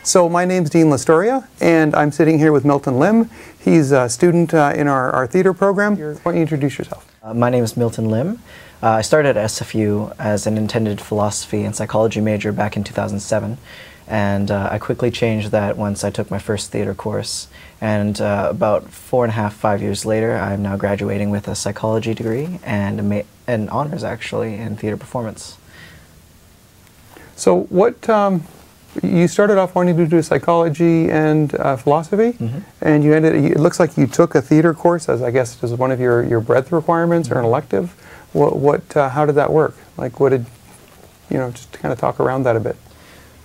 So my name's Dean Lastoria, and I'm sitting here with Milton Lim. He's a student in our theater program. Why don't you introduce yourself? My name is Milton Lim. I started at SFU as an intended philosophy and psychology major back in 2007, and I quickly changed that once I took my first theater course. And about 4.5, 5 years later, I'm now graduating with a psychology degree and an honors, actually, in theater performance. So what, you started off wanting to do psychology and philosophy, and you it looks like you took a theater course as, I guess, as one of your breadth requirements or an elective. How did that work? Like, what did, just to kind of talk around that a bit.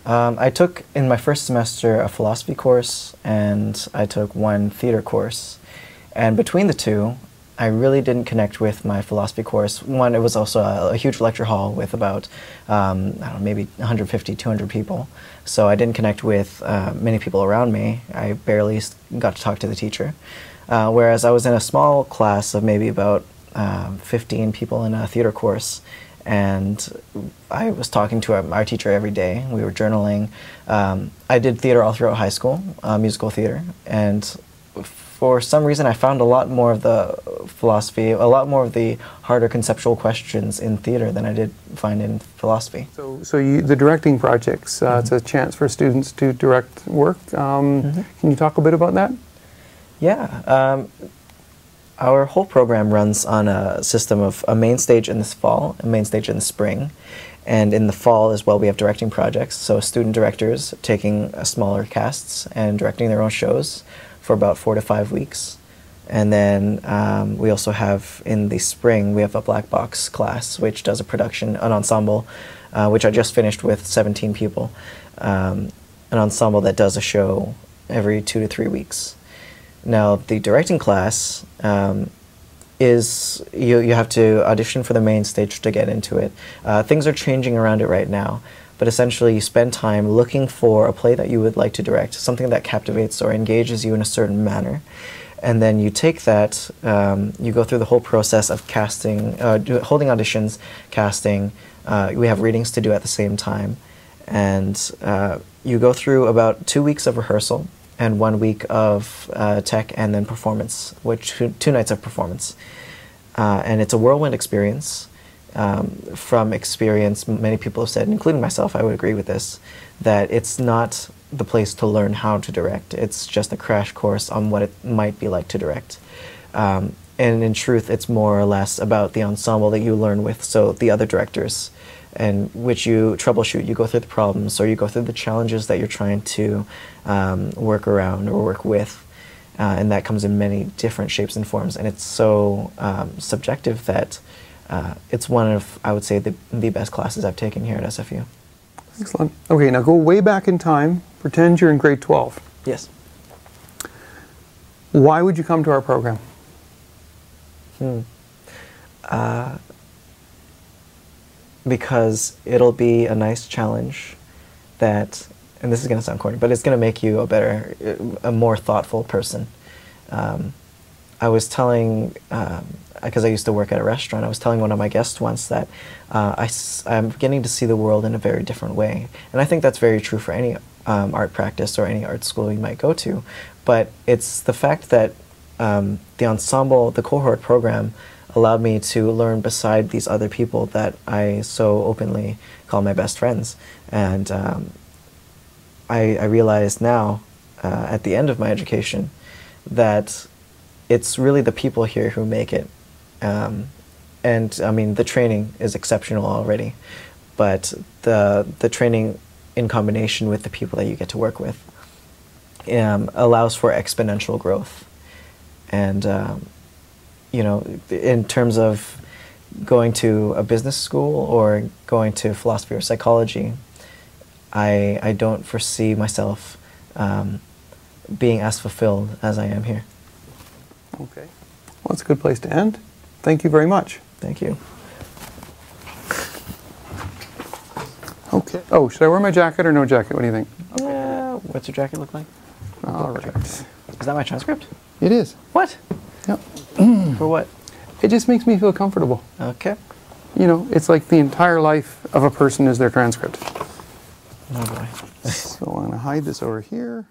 I took, in my first semester, a philosophy course, and I took one theater course. And between the two, I really didn't connect with my philosophy course. One, it was also a huge lecture hall with about, I don't know, maybe 150, 200 people. So I didn't connect with many people around me. I barely got to talk to the teacher. Whereas I was in a small class of maybe about 15 people in a theater course, and I was talking to our teacher every day. We were journaling. I did theater all throughout high school, musical theater, and for some reason I found a lot more of the philosophy, a lot more of the harder conceptual questions in theater than I did find in philosophy. So the directing projects, it's a chance for students to direct work. Can you talk a bit about that? Yeah. Our whole program runs on a system of a main stage in this fall, a main stage in the spring, and in the fall as well we have directing projects, so student directors taking smaller casts and directing their own shows for about 4 to 5 weeks. And then we also have, in the spring, we have a black box class which does a production, an ensemble, which I just finished with 17 people, an ensemble that does a show every 2 to 3 weeks. Now, the directing class is, you have to audition for the main stage to get into it. Things are changing around it right now, but essentially you spend time looking for a play that you would like to direct, something that captivates or engages you in a certain manner, and then you take that, you go through the whole process of casting, holding auditions, casting, we have readings to do at the same time, and you go through about 2 weeks of rehearsal, and 1 week of tech, and then performance, which two nights of performance. And it's a whirlwind experience. From experience, many people have said, including myself, I would agree with this, that it's not the place to learn how to direct. It's just a crash course on what it might be like to direct. And in truth, it's more or less about the ensemble that you learn with, so the other directors, and which you troubleshoot. You go through the problems, or you go through the challenges that you're trying to work around or work with, and that comes in many different shapes and forms, and it's so subjective that it's one of, I would say, the best classes I've taken here at SFU. Excellent. Okay, now go way back in time. Pretend you're in grade 12. Yes. Why would you come to our program? Because it'll be a nice challenge that, and this is going to sound corny, but it's going to make you a more thoughtful person. I was telling, because I used to work at a restaurant, I was telling one of my guests once that I'm beginning to see the world in a very different way. And I think that's very true for any art practice or any art school you might go to. But it's the fact that the ensemble, the cohort program, allowed me to learn beside these other people that I so openly call my best friends. And I realize now, at the end of my education, that it's really the people here who make it. And I mean, the training is exceptional already, but the training in combination with the people that you get to work with allows for exponential growth. And in terms of going to a business school or going to philosophy or psychology, I don't foresee myself being as fulfilled as I am here. Okay. Well, that's a good place to end. Thank you very much. Thank you. Okay. Oh, should I wear my jacket or no jacket? What do you think? Okay. What's your jacket look like? All right. Is that my transcript? It is. What? Yep. For what? It just makes me feel comfortable. Okay. It's like the entire life of a person is their transcript. Oh boy. So I'm going to hide this over here.